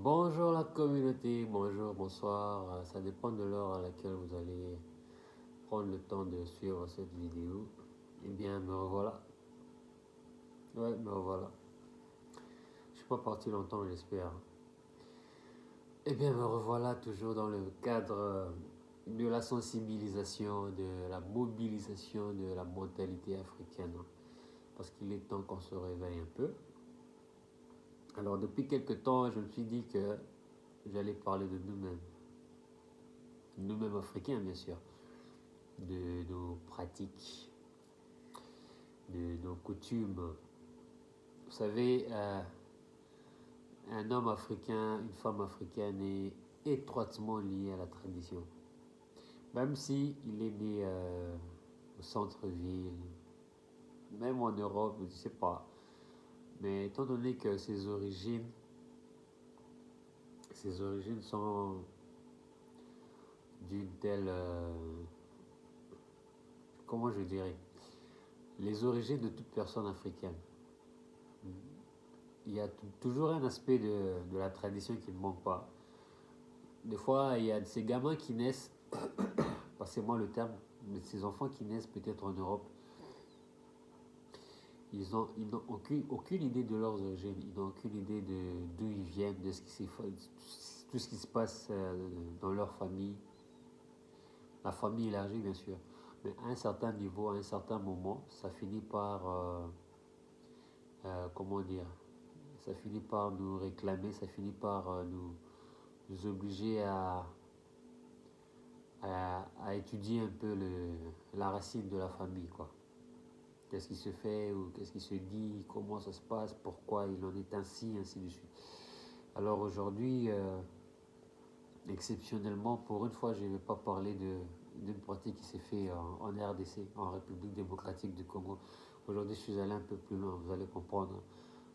Bonjour la communauté, bonjour, bonsoir, ça dépend de l'heure à laquelle vous allez prendre le temps de suivre cette vidéo. Eh bien, me revoilà. Ouais, me revoilà. Je suis pas parti longtemps, j'espère. Eh bien, me revoilà toujours dans le cadre de la sensibilisation, de la mobilisation de la mentalité africaine. Parce qu'il est temps qu'on se réveille un peu. Alors, depuis quelques temps, je me suis dit que j'allais parler de nous-mêmes. Nous-mêmes africains, bien sûr. De nos pratiques, de nos coutumes. Vous savez, un homme africain, une femme africaine est étroitement lié à la tradition. Même si il est né au centre-ville, même en Europe, je ne sais pas. Mais étant donné que ses origines sont d'une telle, comment je dirais, les origines de toute personne africaine. Il y a toujours un aspect de la tradition qui ne manque pas. Des fois, il y a ces gamins qui naissent, passez-moi le terme, mais ces enfants qui naissent peut-être en Europe, ils n'ont aucune idée de leurs origines, ils n'ont aucune idée d'où ils viennent, de ce qui tout ce qui se passe dans leur famille, la famille élargie bien sûr. Mais à un certain niveau, à un certain moment, ça finit par, comment dire, ça finit par nous réclamer, ça finit par nous obliger à étudier un peu la racine de la famille, quoi. Qu'est-ce qui se fait ou qu'est-ce qui se dit, comment ça se passe, pourquoi il en est ainsi, ainsi de suite. Alors aujourd'hui, exceptionnellement, pour une fois, je ne vais pas parler d'une pratique qui s'est faite en RDC, en République démocratique du Congo. Aujourd'hui, je suis allé un peu plus loin, vous allez comprendre.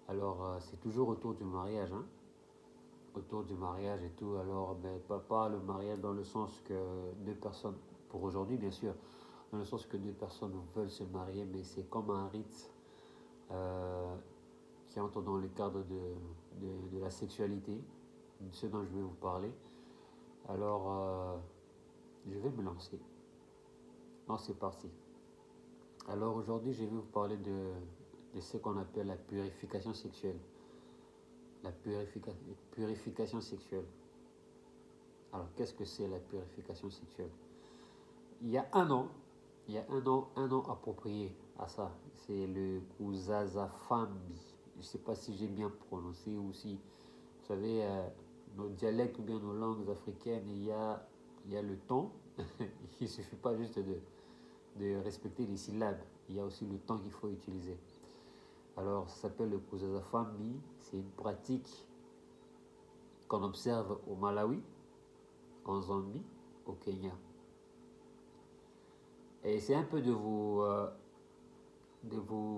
Alors, c'est toujours autour du mariage, hein, autour du mariage et tout. Alors, mais pas le mariage dans le sens que deux personnes, pour aujourd'hui bien sûr, dans le sens que deux personnes veulent se marier, mais c'est comme un rite euh, qui entre dans le cadre de la sexualité, ce dont je vais vous parler. Alors, je vais me lancer. Non, c'est parti. Alors aujourd'hui, je vais vous parler de ce qu'on appelle la purification sexuelle. La purification sexuelle. Alors, qu'est-ce que c'est la purification sexuelle? Il y a un an, un an approprié à ça. C'est le Kuzazafambi. Je ne sais pas si j'ai bien prononcé ou si, vous savez, nos dialectes ou bien nos langues africaines, il y a le ton. Il ne suffit pas juste de respecter les syllabes. Il y a aussi le temps qu'il faut utiliser. Alors, ça s'appelle le Kuzazafambi. C'est une pratique qu'on observe au Malawi, en Zambie, au Kenya. Et c'est un peu de vous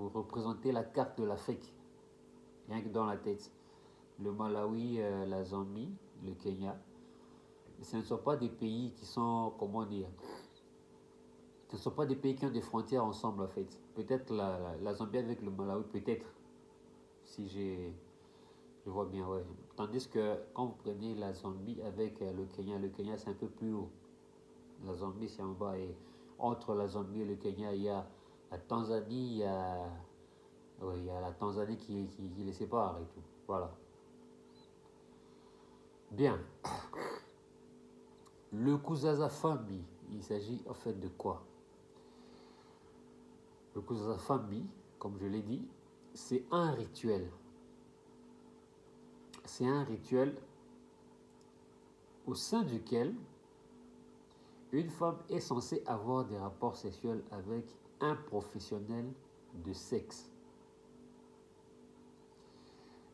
représenter la carte de l'Afrique, rien que dans la tête. Le Malawi, la Zambie, le Kenya. Ce ne sont pas des pays qui sont, comment dire, ce ne sont pas des pays qui ont des frontières ensemble en fait. Peut-être la Zambie avec le Malawi, peut-être, si je vois bien, ouais. Tandis que quand vous prenez la Zambie avec le Kenya c'est un peu plus haut. La Zambie c'est en bas et entre la Zambie et le Kenya, il y a la Tanzanie, ouais, il y a la Tanzanie qui les sépare et tout. Voilà. Bien. Le Kuzaza Fambi, il s'agit en fait de quoi? Le Kuzaza Fambi, comme je l'ai dit, c'est un rituel. C'est un rituel au sein duquel une femme est censée avoir des rapports sexuels avec un professionnel de sexe.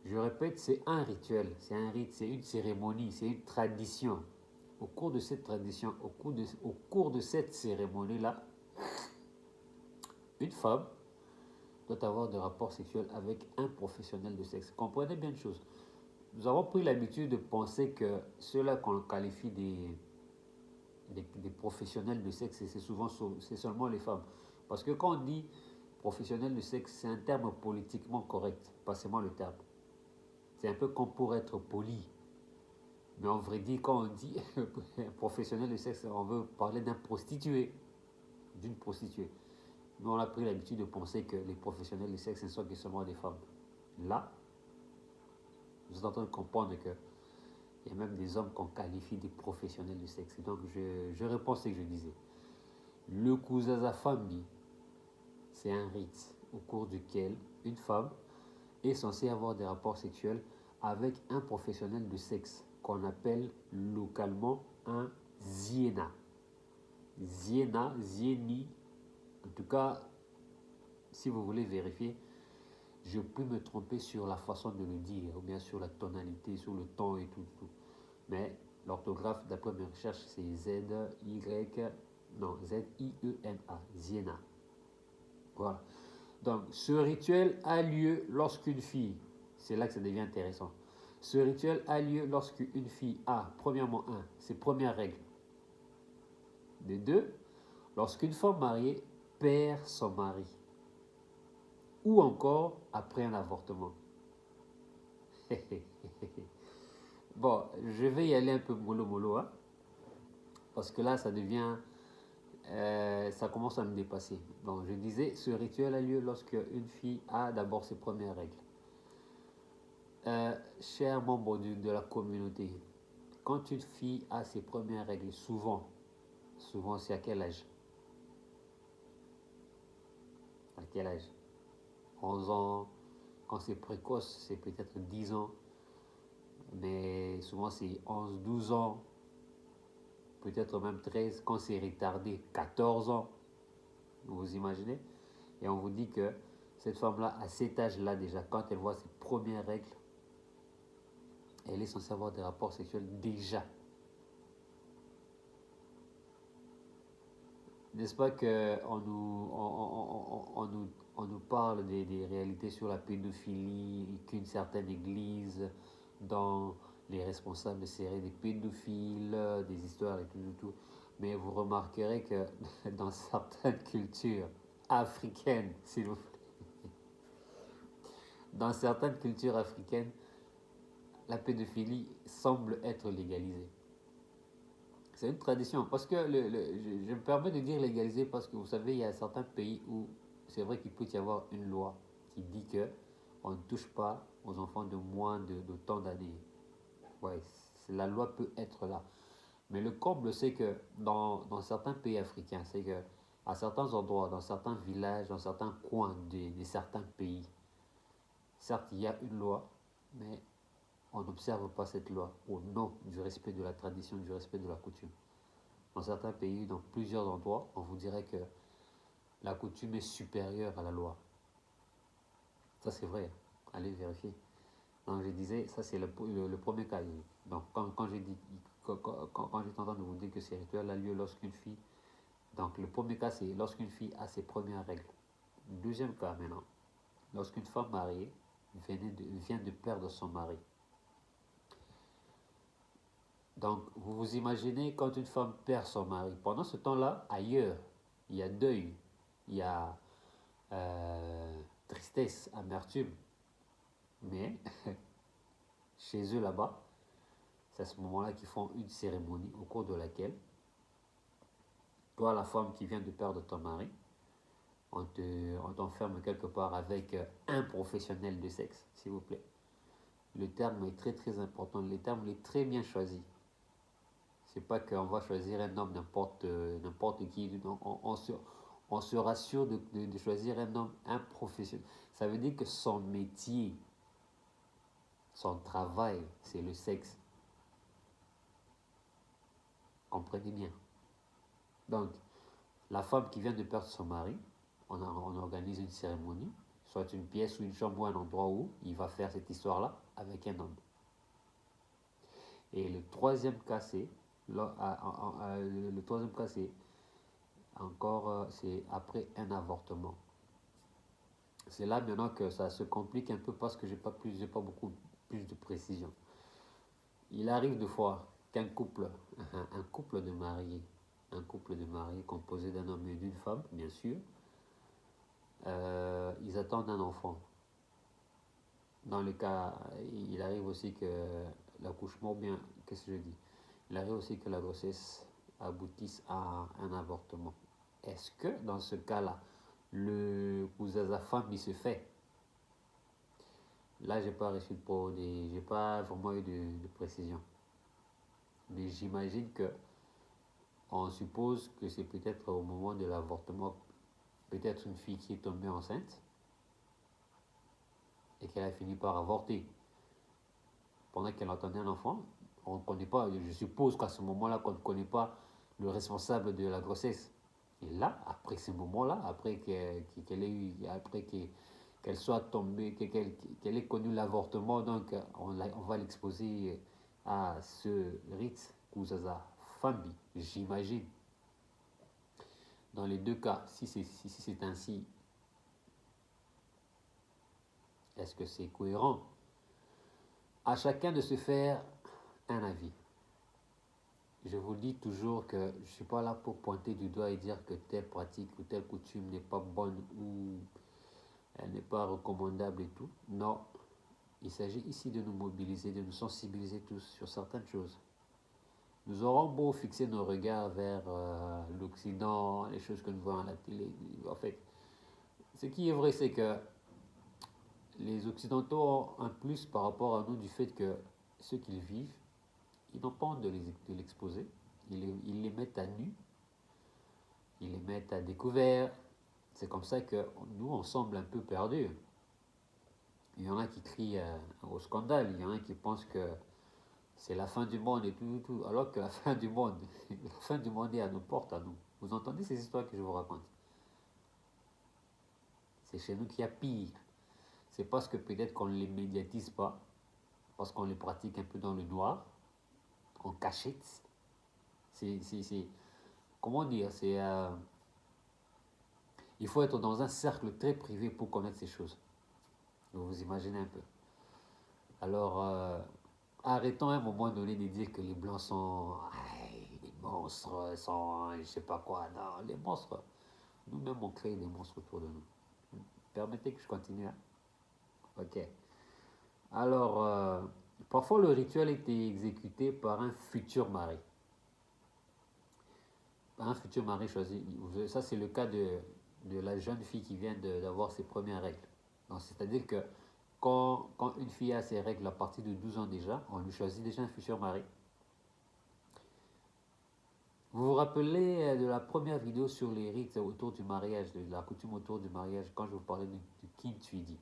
Je répète, c'est un rituel, c'est un rite, c'est une cérémonie, c'est une tradition. Au cours de cette tradition, au cours de cette cérémonie-là, une femme doit avoir des rapports sexuels avec un professionnel de sexe. Comprenez bien une chose. Nous avons pris l'habitude de penser que ceux-là qu'on qualifie des professionnels de sexe, c'est seulement les femmes. Parce que quand on dit professionnel de sexe, c'est un terme politiquement correct. Passez-moi le terme. C'est un peu comme pour être poli. Mais en vrai dit, quand on dit professionnel de sexe, on veut parler d'un prostitué, d'une prostituée. Mais on a pris l'habitude de penser que les professionnels du sexe ne sont que seulement des femmes. Là, vous êtes en train de comprendre que il y a même des hommes qu'on qualifie de professionnels du sexe. Et donc, je réponds à ce que je disais. Le Kuzaza Family, c'est un rite au cours duquel une femme est censée avoir des rapports sexuels avec un professionnel de sexe qu'on appelle localement un ziena. Ziena, zieni. En tout cas, si vous voulez vérifier, je peux me tromper sur la façon de le dire, ou bien sur la tonalité, sur le ton et tout, tout. Mais l'orthographe, d'après mes recherches, c'est Z-I-E-N-A, Ziena. Voilà. Donc, ce rituel a lieu lorsqu'une fille, c'est là que ça devient intéressant. Ce rituel a lieu lorsqu'une fille a, premièrement, ses premières règles. De deux, lorsqu'une femme mariée perd son mari. Ou encore après un avortement. Bon, je vais y aller un peu mollo mollo, hein, parce que là, ça devient, ça commence à me dépasser. Donc, je disais, ce rituel a lieu lorsque une fille a d'abord ses premières règles. Chers membres de la communauté, quand une fille a ses premières règles, souvent c'est à quel âge? À quel âge? 11 ans. Quand c'est précoce, c'est peut-être 10 ans. Mais souvent c'est 11, 12 ans. Peut-être même 13. Quand c'est retardé, 14 ans. Vous imaginez? Et on vous dit que cette femme-là, à cet âge-là déjà, quand elle voit ses premières règles, elle est censée avoir des rapports sexuels déjà. N'est-ce pas qu'on nous parle des réalités sur la pédophilie, qu'une certaine église, dans les responsables seraient des pédophiles, des histoires et tout, tout, tout. Mais vous remarquerez que dans certaines cultures africaines, s'il vous plaît, dans certaines cultures africaines, la pédophilie semble être légalisée. C'est une tradition. Parce que je me permets de dire légalisé parce que vous savez, il y a certains pays où c'est vrai qu'il peut y avoir une loi qui dit que on ne touche pas aux enfants de moins de tant d'années. Ouais, la loi peut être là. Mais le comble, c'est que dans certains pays africains, c'est que à certains endroits, dans certains villages, dans certains coins de certains pays, certes, il y a une loi, mais on n'observe pas cette loi au nom du respect de la tradition, du respect de la coutume. Dans certains pays, dans plusieurs endroits, on vous dirait que la coutume est supérieure à la loi. Ça, c'est vrai. Allez vérifier. Donc, je disais, ça, c'est le premier cas. Donc, quand j'ai dit, quand j'étais en train de vous dire que ces rituels a lieu lorsqu'une fille. Donc, le premier cas, c'est lorsqu'une fille a ses premières règles. Deuxième cas, maintenant, lorsqu'une femme mariée vient de perdre son mari. Donc, vous vous imaginez quand une femme perd son mari. Pendant ce temps-là, ailleurs, il y a deuil, il y a tristesse, amertume. Mais chez eux là-bas, c'est à ce moment-là qu'ils font une cérémonie au cours de laquelle, toi, la femme qui vient de perdre ton mari, on t'enferme quelque part avec un professionnel de sexe, s'il vous plaît. Le terme est très très important, le terme est très bien choisi. C'est pas qu'on va choisir un homme n'importe qui, on se rassure de choisir un homme, un professionnel. Ça veut dire que son métier, son travail, c'est le sexe. Comprenez bien. Donc, la femme qui vient de perdre son mari, on organise une cérémonie, soit une pièce ou une chambre ou un endroit où il va faire cette histoire-là avec un homme. Et le troisième cas, c'est encore c'est après un avortement. C'est là maintenant que ça se complique un peu parce que j'ai pas beaucoup plus de précision. Il arrive de fois qu'un couple, un couple de mariés, composé d'un homme et d'une femme, bien sûr, ils attendent un enfant. Dans le cas, il arrive aussi que l'accouchement, bien qu'est-ce que je dis? Il arrive aussi que la grossesse aboutisse à un avortement. Est-ce que dans ce cas-là, le cousin femme il se fait? Là, j'ai pas reçu j'ai pas vraiment eu de précision. Mais j'imagine que on suppose que c'est peut-être au moment de l'avortement, peut-être une fille qui est tombée enceinte et qu'elle a fini par avorter pendant qu'elle attendait un enfant. On ne connaît pas, je suppose qu'à ce moment-là, qu'on ne connaît pas le responsable de la grossesse. Et là, après ce moment-là, après qu'elle ait eu, après qu'elle soit tombée, qu'elle ait connu l'avortement, donc on va l'exposer à ce rite Kuzaza Fambi, j'imagine. Dans les deux cas, si c'est ainsi, est-ce que c'est cohérent? À chacun de se faire un avis. Je vous dis toujours que je ne suis pas là pour pointer du doigt et dire que telle pratique ou telle coutume n'est pas bonne ou elle n'est pas recommandable et tout. Non, il s'agit ici de nous mobiliser, de nous sensibiliser tous sur certaines choses. Nous aurons beau fixer nos regards vers l'Occident, les choses que nous voyons à la télé. En fait, ce qui est vrai, c'est que les Occidentaux ont un plus par rapport à nous du fait que ce qu'ils vivent, ils n'ont pas honte de l'exposer. Ils les mettent à nu, ils les mettent à découvert. C'est comme ça que nous, on semble un peu perdus. Il y en a qui crient au scandale, il y en a qui pensent que c'est la fin du monde et tout, tout, alors que la fin du monde, la fin du monde est à nos portes, à nous. Vous entendez ces histoires que je vous raconte? C'est chez nous qu'il y a pire. C'est parce que peut-être qu'on ne les médiatise pas, parce qu'on les pratique un peu dans le noir, en cachette. Comment dire, il faut être dans un cercle très privé pour connaître ces choses. Vous imaginez un peu. Alors, arrêtons à un moment donné de dire que les blancs sont des monstres, sont je sais pas quoi. Non, les monstres, nous-mêmes on crée des monstres autour de nous. Permettez que je continue. Hein? Ok. Alors, parfois le rituel était exécuté par un futur mari. Un futur mari choisi. Ça, c'est le cas de la jeune fille qui vient d'avoir ses premières règles. C'est-à-dire que quand une fille a ses règles à partir de 12 ans déjà, on lui choisit déjà un futur mari. Vous vous rappelez de la première vidéo sur les rites autour du mariage, de la coutume autour du mariage, quand je vous parlais du Kintsuidi.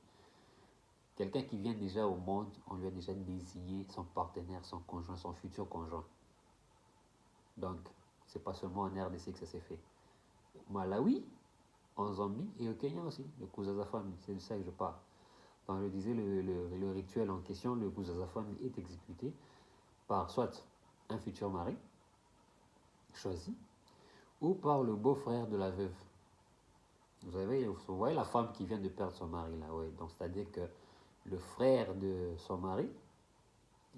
Quelqu'un qui vient déjà au monde, on lui a déjà désigné son partenaire, son conjoint, son futur conjoint. Donc, c'est pas seulement en RDC que ça s'est fait. Au Malawi, en Zambie et au Kenya aussi, le Kuzaza Family, c'est de ça que je parle. Donc, je disais, le rituel en question, le Kuzaza Family est exécuté par soit un futur mari choisi ou par le beau-frère de la veuve. Vous voyez la femme qui vient de perdre son mari là, ouais. Donc, c'est-à-dire que le frère de son mari,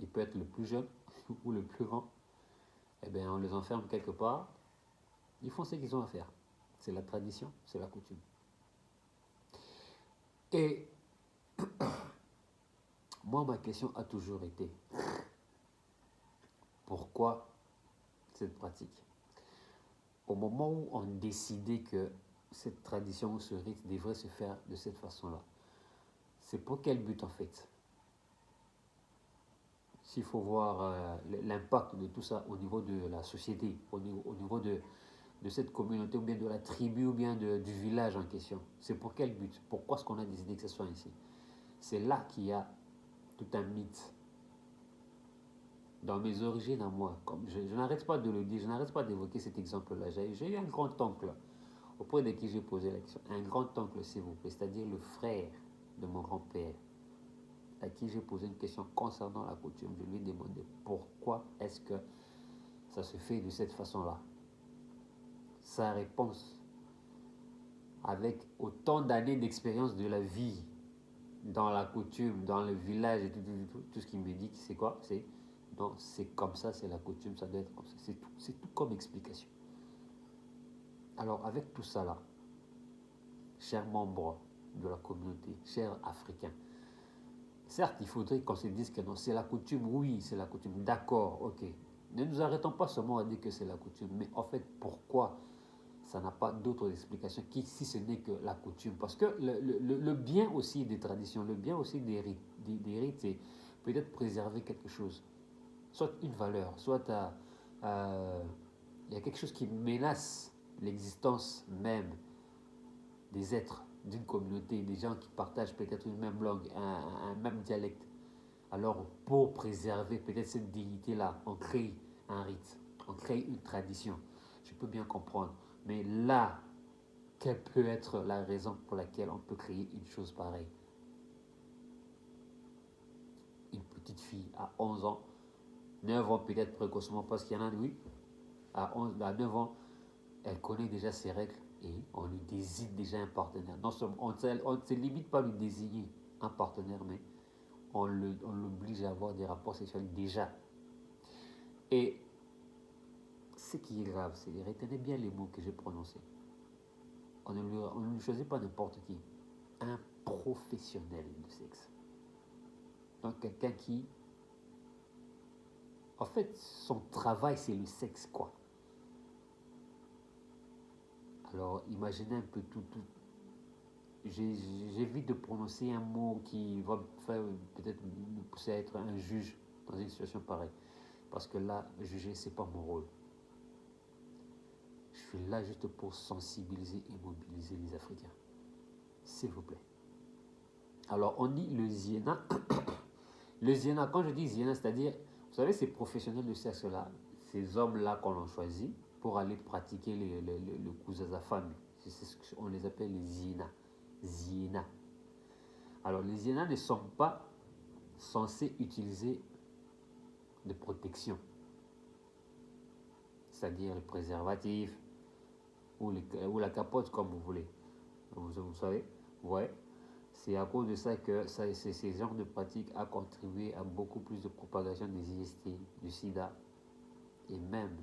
il peut être le plus jeune ou le plus grand. Eh bien, on les enferme quelque part. Ils font ce qu'ils ont à faire. C'est la tradition, c'est la coutume. Et moi, ma question a toujours été, pourquoi cette pratique? Au moment où on décidait que cette tradition ou ce rite devrait se faire de cette façon-là, c'est pour quel but en fait? S'il faut voir l'impact de tout ça au niveau de la société, au niveau de cette communauté, ou bien de la tribu, ou bien du village en question, c'est pour quel but? Pourquoi est-ce qu'on a décidé que ce soit ainsi? C'est là qu'il y a tout un mythe. Dans mes origines à moi, comme je n'arrête pas de le dire, je n'arrête pas d'évoquer cet exemple-là. J'ai eu un grand-oncle auprès de qui j'ai posé la question. Un grand-oncle, s'il vous plaît, c'est-à-dire le frère de mon grand-père, à qui j'ai posé une question concernant la coutume. Je lui ai demandé pourquoi est-ce que ça se fait de cette façon-là. Sa réponse, avec autant d'années d'expérience de la vie dans la coutume, dans le village et tout ce qu'il me dit, c'est quoi? C'est non, c'est comme ça, c'est la coutume, ça doit être comme ça. C'est tout comme explication. Alors, avec tout ça là, chers membres de la communauté, chers Africains, Certes, il faudrait qu'on se dise que non, c'est la coutume, oui, c'est la coutume, d'accord, ok. Ne nous arrêtons pas seulement à dire que c'est la coutume, mais en fait, pourquoi ça n'a pas d'autre explication si ce n'est que la coutume. Parce que le bien aussi des traditions, le bien aussi des rites, c'est peut-être préserver quelque chose, soit une valeur, soit il y a quelque chose qui menace l'existence même des êtres d'une communauté, des gens qui partagent peut-être une même langue, un même dialecte. Alors, pour préserver peut-être cette dignité-là, on crée un rite, on crée une tradition. Je peux bien comprendre. Mais là, quelle peut être la raison pour laquelle on peut créer une chose pareille? Une petite fille à 11 ans, 9 ans peut-être précocement, parce qu'il y en a, oui, à 9 ans, elle connaît déjà ses règles et on lui désigne déjà un partenaire. Non seulement, on ne se limite pas à lui désigner un partenaire, mais on l'oblige à avoir des rapports sexuels déjà. Et ce qui est grave, c'est retenez bien les mots que j'ai prononcés. On ne lui choisit pas n'importe qui. Un professionnel de sexe. Donc quelqu'un qui, en fait, son travail c'est le sexe quoi. Alors imaginez un peu tout. J'évite de prononcer un mot qui va peut-être me pousser à être un juge dans une situation pareille. Parce que là, juger, c'est pas mon rôle. Je suis là juste pour sensibiliser et mobiliser les Africains. S'il vous plaît. Alors, on dit le ziena. Le ziena, quand je dis ziena, c'est-à-dire, vous savez, ces professionnels de sexe-là, ces hommes-là qu'on a choisis pour aller pratiquer le kouzazafam, on les appelle les ziena. Ziena. Alors, les ziena ne sont pas censés utiliser de protection, c'est-à-dire le préservatif ou la capote, comme vous voulez. Vous savez, ouais. C'est à cause de ça que ces genres de pratiques a contribué à beaucoup plus de propagation des IST, du sida et même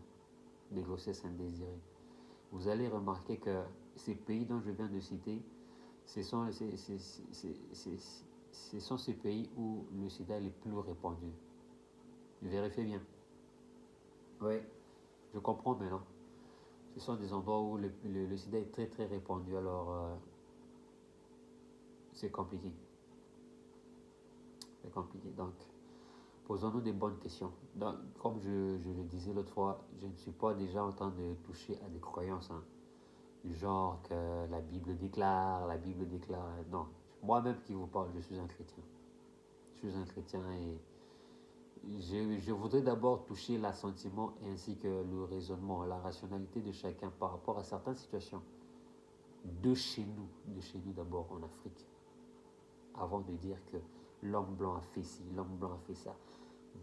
des grossesses indésirées. Vous allez remarquer que ces pays dont je viens de citer, ce sont ces pays où le sida est le plus répandu. Vérifiez bien. Oui, je comprends maintenant. Ce sont des endroits où le sida est très très répandu, alors c'est compliqué. C'est compliqué. Donc, posons-nous des bonnes questions. Donc, comme je le disais l'autre fois, je ne suis pas déjà en train de toucher à des croyances, hein, du genre que la Bible déclare. Non, moi-même qui vous parle, je suis un chrétien. Je suis un chrétien et je voudrais d'abord toucher l'assentiment ainsi que le raisonnement, la rationalité de chacun par rapport à certaines situations de chez nous d'abord en Afrique, avant de dire que l'homme blanc a fait ci, l'homme blanc a fait ça.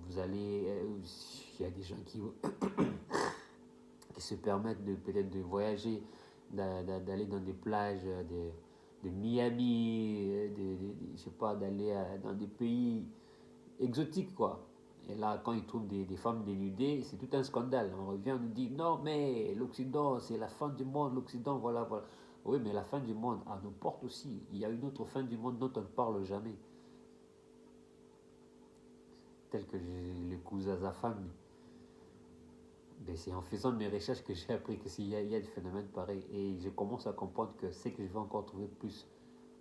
Vous allez, il y a des gens qui se permettent peut-être de voyager, d'aller dans des plages de Miami, je sais pas, d'aller dans des pays exotiques quoi. Et là, quand ils trouvent des femmes dénudées, c'est tout un scandale. On revient, on nous dit non, mais l'Occident, c'est la fin du monde, l'Occident, voilà, voilà. Oui, mais la fin du monde à nos portes aussi. Il y a une autre fin du monde dont on ne parle jamais, telle que le Kouzazafam. Ben, c'est en faisant mes recherches que j'ai appris que s'il y a des phénomènes pareils. Et je commence à comprendre que c'est que je vais encore trouver plus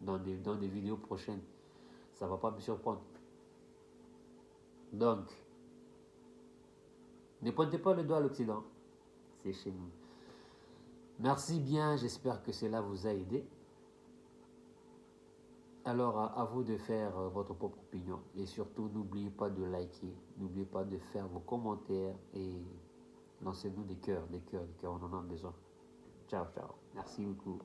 dans des vidéos prochaines. Ça ne va pas me surprendre. Donc, ne pointez pas le doigt à l'Occident. C'est chez nous. Merci bien, j'espère que cela vous a aidé. Alors, à vous de faire votre propre opinion. Et surtout, n'oubliez pas de liker. N'oubliez pas de faire vos commentaires. Et lancez-nous des cœurs, on en a besoin. Ciao, ciao. Merci beaucoup.